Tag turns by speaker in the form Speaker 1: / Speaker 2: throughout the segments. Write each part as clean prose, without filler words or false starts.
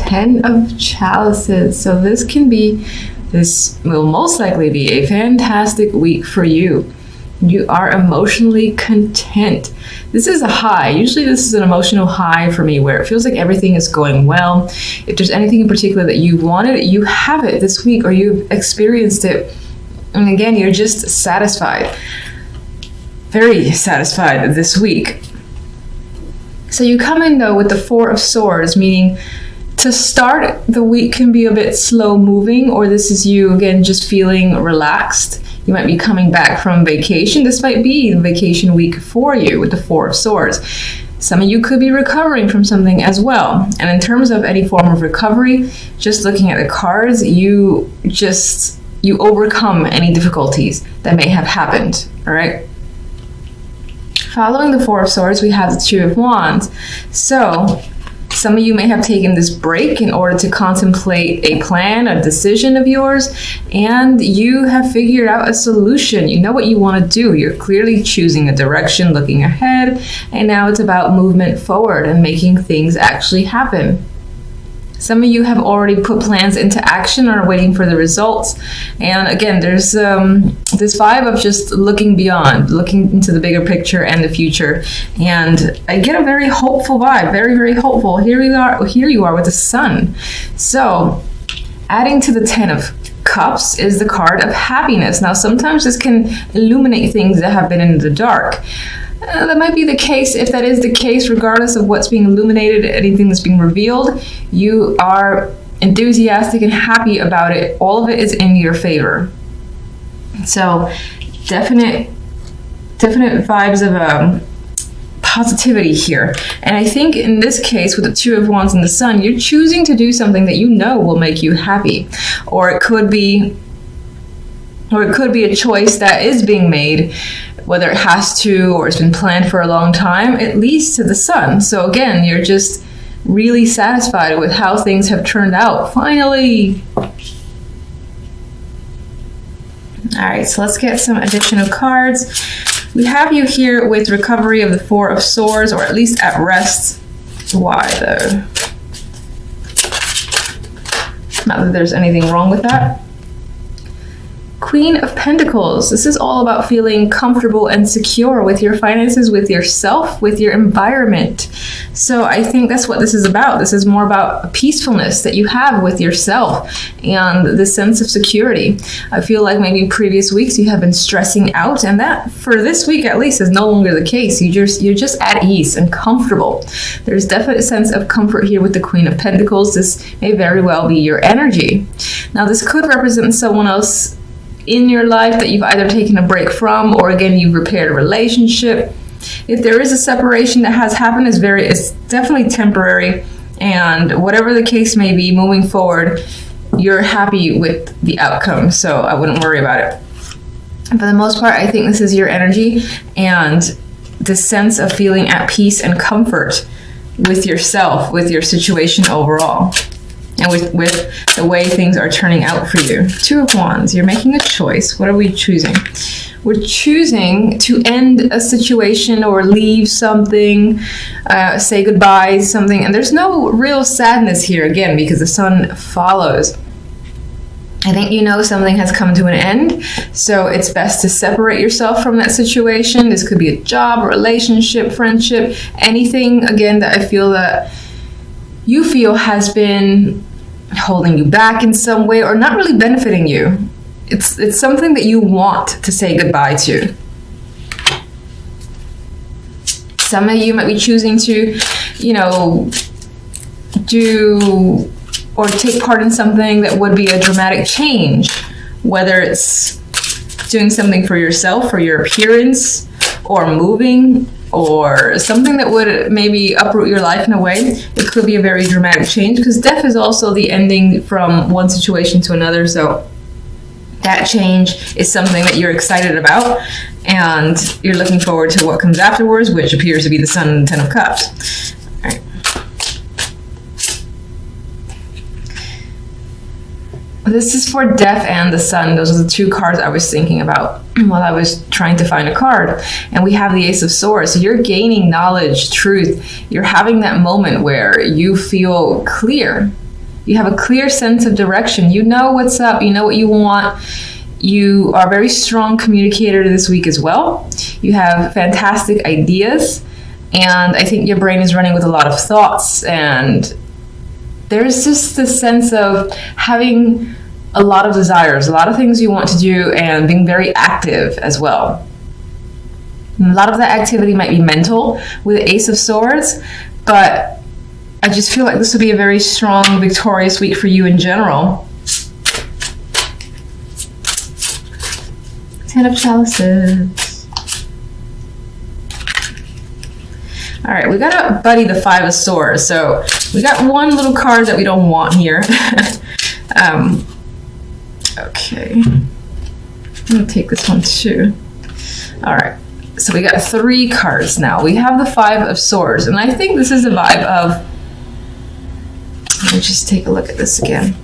Speaker 1: Ten of Chalices. So this will most likely be a fantastic week for you. You are emotionally content. This is a high. Usually this is an emotional high for me where it feels like everything is going well. If there's anything in particular that you wanted, you have it this week or you've experienced it. And again, you're just satisfied. Very satisfied this week. So you come in though with the Four of Swords, meaning to start the week can be a bit slow moving, or this is you again just feeling relaxed. You might be coming back from vacation. This might be the vacation week for you with the Four of Swords. Some of you could be recovering from something as well. And in terms of any form of recovery, just looking at the cards, you overcome any difficulties that may have happened, all right? Following the Four of Swords, we have the Two of Wands. So some of you may have taken this break in order to contemplate a plan, a decision of yours, and you have figured out a solution. You know what you want to do. You're clearly choosing a direction, looking ahead, and now it's about movement forward and making things actually happen. Some of you have already put plans into action or are waiting for the results. And again, there's this vibe of just looking beyond, looking into the bigger picture and the future. And I get a very hopeful vibe, very, very hopeful. Here you are with the Sun. So adding to the Ten of Cups is the card of happiness. Now, sometimes this can illuminate things that have been in the dark. That might be the case. If that is the case, regardless of what's being illuminated, anything that's being revealed, you are enthusiastic and happy about it. All of it is in your favor. So definite vibes of positivity here. And I think in this case, with the Two of Wands and the Sun, you're choosing to do something that you know will make you happy. Or it could be a choice that is being made, whether it has to or it's been planned for a long time. It leads to the Sun. So again, you're just really satisfied with how things have turned out. Finally. All right, so let's get some additional cards. We have you here with recovery of the Four of Swords, or at least at rest. Why though? Not that there's anything wrong with that. Queen of Pentacles. This is all about feeling comfortable and secure with your finances, with yourself, with your environment. So I think that's what this is about. This is more about a peacefulness that you have with yourself and the sense of security. I feel like maybe in previous weeks you have been stressing out, and that for this week at least is no longer the case. You're just at ease and comfortable. There's definitely a sense of comfort here with the Queen of Pentacles. This may very well be your energy. Now this could represent someone else in your life that you've either taken a break from, or again, you've repaired a relationship. If there is a separation that has happened, it's definitely temporary. And whatever the case may be, moving forward, you're happy with the outcome. So I wouldn't worry about it. For the most part, I think this is your energy and the sense of feeling at peace and comfort with yourself, with your situation overall. And with the way things are turning out for you. Two of Wands, you're making a choice. What are we choosing? We're choosing to end a situation or leave something, say goodbye to something. And there's no real sadness here, again, because the Sun follows. I think you know something has come to an end, so it's best to separate yourself from that situation. This could be a job, relationship, friendship, anything, again, that I feel that you feel has been holding you back in some way or not really benefiting you. It's something that you want to say goodbye to. Some of you might be choosing to, do or take part in something that would be a dramatic change, whether it's doing something for yourself, for your appearance, or moving, or something that would maybe uproot your life in a way. It could be a very dramatic change, because death is also the ending from one situation to another. So that change is something that you're excited about, and you're looking forward to what comes afterwards, which appears to be the Sun and the Ten of Cups. All right. This is for Death and the Sun. Those are the two cards I was thinking about while I was trying to find a card. And we have the Ace of Swords. So you're gaining knowledge, truth. You're having that moment where you feel clear. You have a clear sense of direction. You know what's up. You know what you want. You are a very strong communicator this week as well. You have fantastic ideas. And I think your brain is running with a lot of thoughts. And there's just this sense of having a lot of desires, a lot of things you want to do, and being very active as well. And a lot of that activity might be mental with the Ace of Swords, but I just feel like this would be a very strong, victorious week for you in general. 10 of Chalices. All right, we gotta buddy the 5 of Swords. So we got one little card that we don't want here. Okay. I'm gonna take this one too. All right. So we got 3 cards now. We have the 5 of Swords, and I think this is a vibe of, let me just take a look at this again.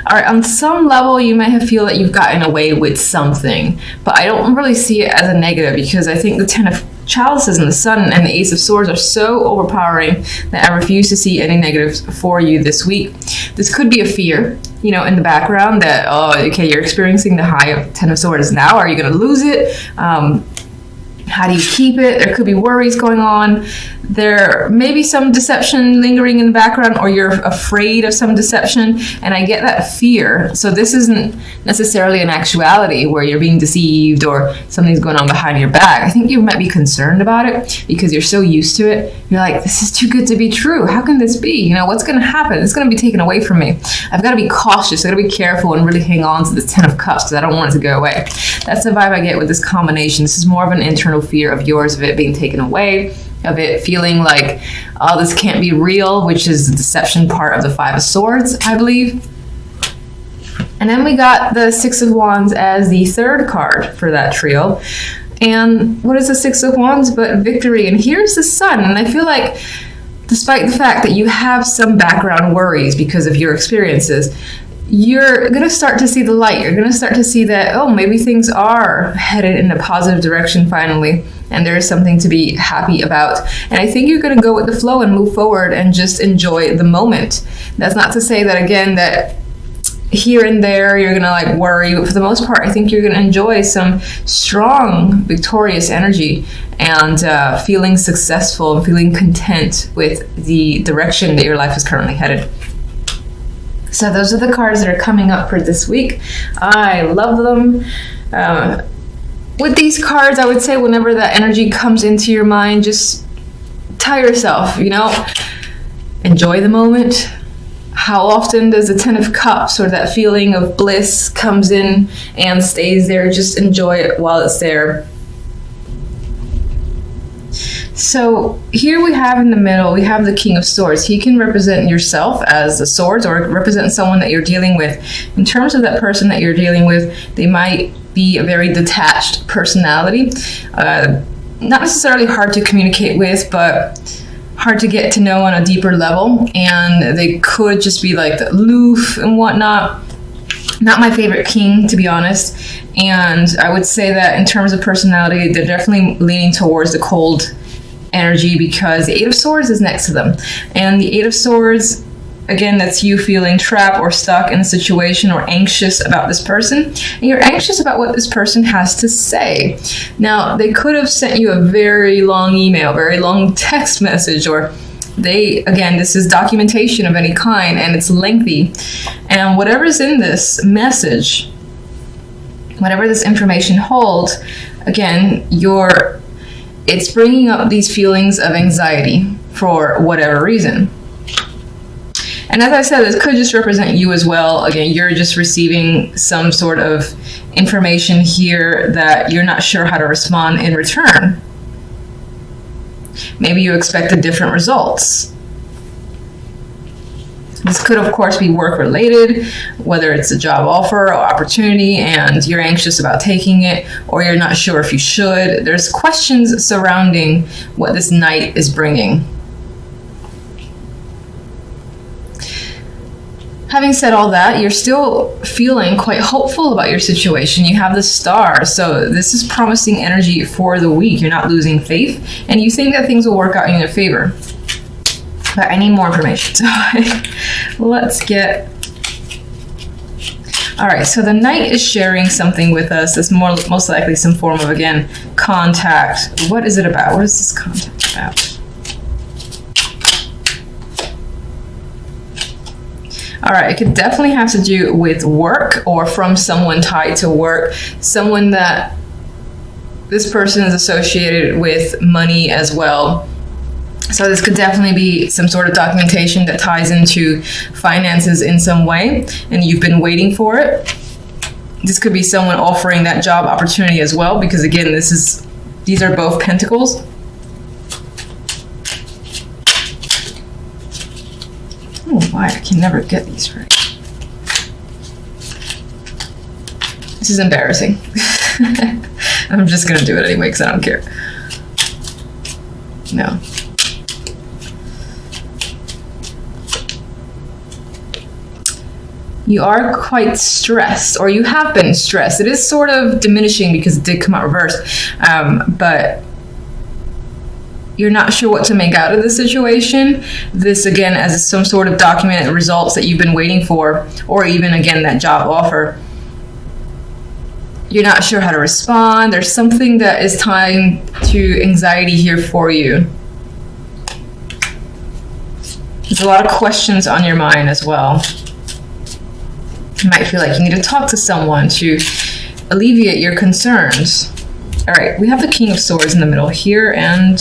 Speaker 1: All right, on some level, you may have feel that you've gotten away with something, but I don't really see it as a negative, because I think the 10 of Chalices and the Sun and the Ace of Swords are so overpowering that I refuse to see any negatives for you this week. This could be a fear, you know, in the background that, oh, okay, you're experiencing the high of 10 of Swords now. Are you going to lose it? How do you keep it? There could be worries going on. There may be some deception lingering in the background, or you're afraid of some deception, and I get that fear. So this isn't necessarily an actuality where you're being deceived or something's going on behind your back. I think you might be concerned about it because you're so used to it. You're like, this is too good to be true. How can this be? You know, what's going to happen? It's going to be taken away from me. I've got to be cautious. I've got to be careful and really hang on to the 10 of Cups because I don't want it to go away. That's the vibe I get with this combination. This is more of an internal fear of yours, of it being taken away, of it feeling like, oh, this can't be real, which is the deception part of the 5 of Swords, I believe. And then we got the 6 of Wands as the 3rd card for that trio. And what is the 6 of Wands but victory? And here's the Sun. And I feel like, despite the fact that you have some background worries because of your experiences, you're going to start to see the light. You're going to start to see that, oh, maybe things are headed in a positive direction finally, and there is something to be happy about. And I think you're going to go with the flow and move forward and just enjoy the moment. That's not to say that, again, that here and there you're going to like worry, but for the most part, I think you're going to enjoy some strong, victorious energy and feeling successful and feeling content with the direction that your life is currently headed. So those are the cards that are coming up for this week. I love them. With these cards, I would say whenever that energy comes into your mind, just tell yourself, you know, enjoy the moment. How often does the 10 of Cups or that feeling of bliss comes in and stays there? Just enjoy it while it's there. So here we have in the middle, we have the King of Swords. He can represent yourself as the swords or represent someone that you're dealing with. In terms of that person that you're dealing with, they might be a very detached personality. Not necessarily hard to communicate with, but hard to get to know on a deeper level. And they could just be like aloof and whatnot. Not my favorite king, to be honest. And I would say that in terms of personality, they're definitely leaning towards the cold energy because the 8 of Swords is next to them. And the 8 of Swords, again, that's you feeling trapped or stuck in a situation or anxious about this person. And you're anxious about what this person has to say. Now, they could have sent you a very long email, very long text message, or again, this is documentation of any kind and it's lengthy. And whatever's in this message, whatever this information holds, again, it's bringing up these feelings of anxiety for whatever reason. And as I said, this could just represent you as well. Again, you're just receiving some sort of information here that you're not sure how to respond in return. Maybe you expected different results. This could, of course, be work-related, whether it's a job offer or opportunity and you're anxious about taking it, or you're not sure if you should. There's questions surrounding what this Knight is bringing. Having said all that, you're still feeling quite hopeful about your situation. You have the Star, so this is promising energy for the week. You're not losing faith, and you think that things will work out in your favor. But I need more information. So let's get... All right, so the Knight is sharing something with us. That's most likely some form of, again, contact. What is it about? What is this contact about? All right, it could definitely have to do with work or from someone tied to work, someone that this person is associated with money as well. So this could definitely be some sort of documentation that ties into finances in some way, and you've been waiting for it. This could be someone offering that job opportunity as well, because again, these are both pentacles. Oh, why? I can never get these right. This is embarrassing. I'm just gonna do it anyway because I don't care. No. You are quite stressed, or you have been stressed. It is sort of diminishing because it did come out reversed, but you're not sure what to make out of the situation. This, again, as some sort of documented results that you've been waiting for, or even, again, that job offer. You're not sure how to respond. There's something that is tying to anxiety here for you. There's a lot of questions on your mind as well. You might feel like you need to talk to someone to alleviate your concerns. All right, we have the King of Swords in the middle here, and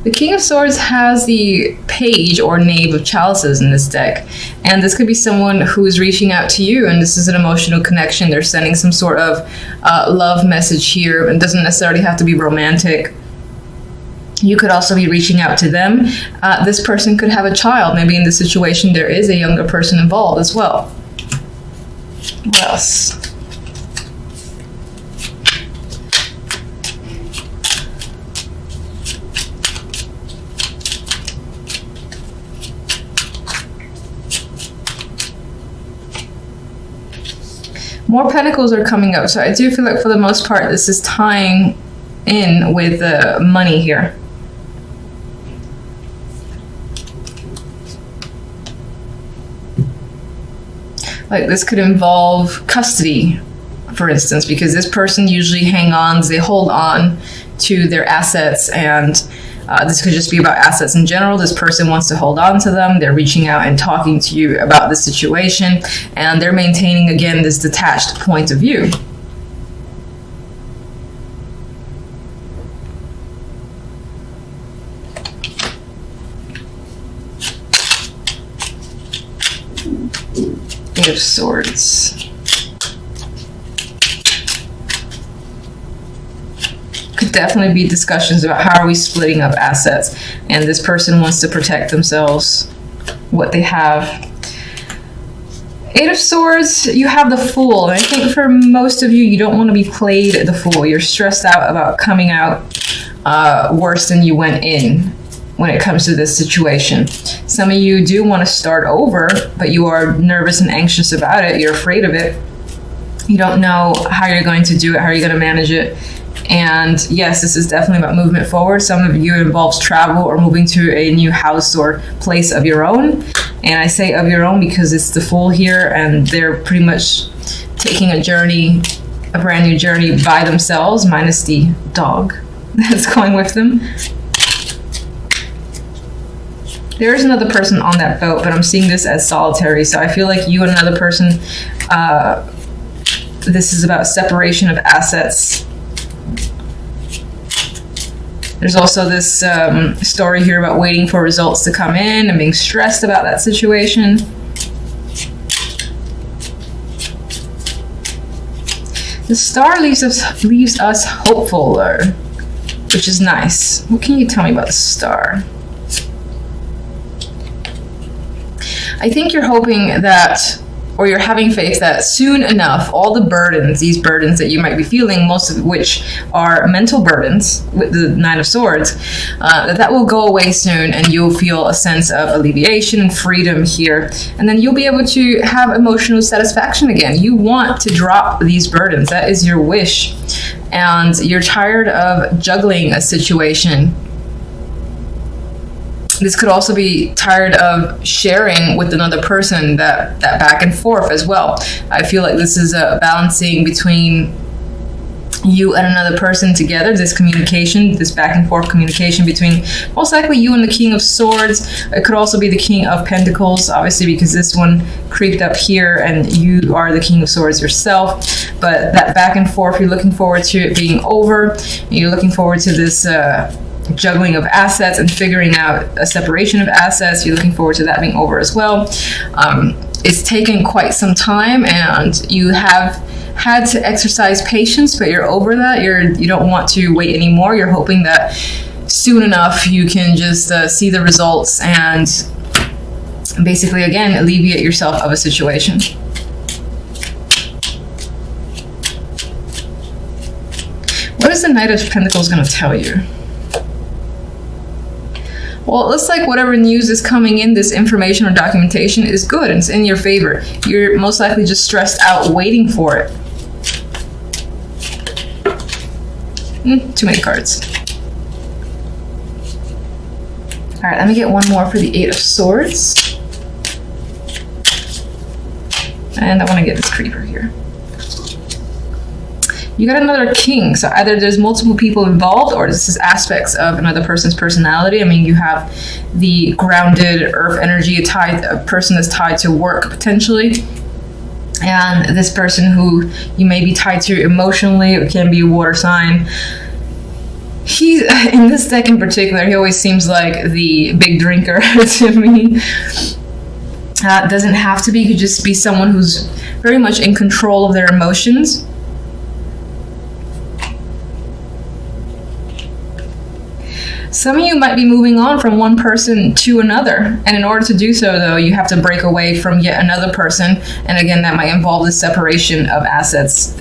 Speaker 1: the King of Swords has the Page or Knave of Chalices in this deck. And this could be someone who is reaching out to you, and this is an emotional connection. They're sending some sort of love message here. It doesn't necessarily have to be romantic. You could also be reaching out to them. This person could have a child. Maybe in this situation there is a younger person involved as well. What else? More pentacles are coming up. So I do feel like for the most part this is tying in with the money here. Like this could involve custody, for instance, because this person usually they hold on to their assets, and this could just be about assets in general. This person wants to hold on to them. They're reaching out and talking to you about the situation, and they're maintaining, again, this detached point of view. Eight of Swords. Could definitely be discussions about how are we splitting up assets, and this person wants to protect themselves, what they have. Eight of Swords, you have the Fool. And I think for most of you, you don't want to be played the Fool. You're stressed out about coming out worse than you went in when it comes to this situation. Some of you do want to start over, but you are nervous and anxious about it. You're afraid of it. You don't know how you're going to do it, how you're going to manage it. And yes, this is definitely about movement forward. Some of you, it involves travel or moving to a new house or place of your own. And I say of your own because it's the Fool here, and they're pretty much taking a journey, a brand new journey by themselves, minus the dog that's going with them. There is another person on that boat, but I'm seeing this as solitary. So I feel like you and another person, this is about separation of assets. There's also this story here about waiting for results to come in and being stressed about that situation. The Star leaves us hopeful, which is nice. What can you tell me about the Star? I think you're hoping that, or you're having faith that soon enough, all the burdens, these burdens that you might be feeling, most of which are mental burdens with the Nine of Swords, that will go away soon, and you'll feel a sense of alleviation and freedom here. And then you'll be able to have emotional satisfaction again. You want to drop these burdens. That is your wish. And you're tired of juggling a situation. This could also be tired of sharing with another person, that back and forth as well. I feel like this is a balancing between you and another person together, this communication, this back and forth communication between most likely you and the King of Swords. It could also be the King of Pentacles, obviously, because this one creeped up here and you are the King of Swords yourself. But that back and forth, you're looking forward to it being over. You're looking forward to this juggling of assets and figuring out a separation of assets. You're looking forward to that being over as well. It's taken quite some time and you have had to exercise patience, but you're over that. You don't want to wait anymore. You're hoping that soon enough you can just see the results and basically, again, alleviate yourself of a situation. What is the Knight of Pentacles going to tell you? Well, it looks like whatever news is coming in, this information or documentation is good and it's in your favor. You're most likely just stressed out waiting for it. Too many cards. All right, let me get one more for the Eight of Swords. And I want to get this creeper here. You got another king, so either there's multiple people involved or this is aspects of another person's personality. I mean, you have the grounded earth energy, a person that's tied to work potentially, and this person who you may be tied to emotionally. It can be a water sign. He, in this deck in particular, he always seems like the big drinker to me. Doesn't have to be, could just be someone who's very much in control of their emotions. Some of you might be moving on from one person to another. And in order to do so, though, you have to break away from yet another person. And again, that might involve the separation of assets